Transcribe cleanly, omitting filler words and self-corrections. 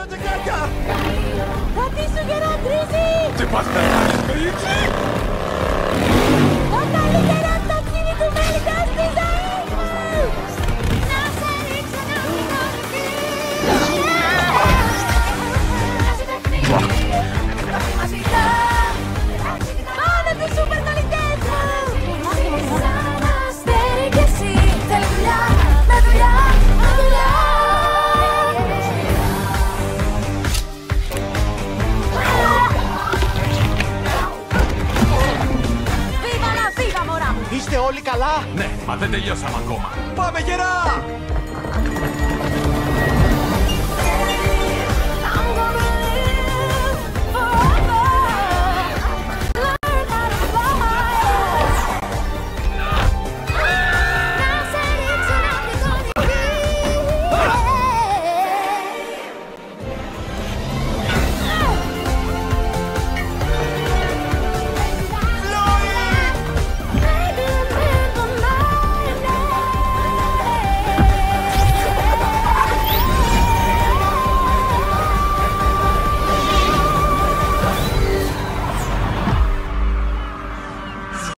τα τσεκάκια! Κάτι σου γεραντρίζει! Τι πας να κάνεις, κορίτσι! Το καλύτερο ταξίδι του Μέλικα στη ζωή μου! Να σε ρίξω να μην Πάμε τους σούπερ κολλητές μου! Σαν αστέρι κι εσύ θέλει δουλειά, με δουλειά, με δουλειά. Φύγα να φύγα, μωρά μου! Είστε όλοι καλά? Ναι, μα δεν τελειώσαμε ακόμα. Πάμε γερά!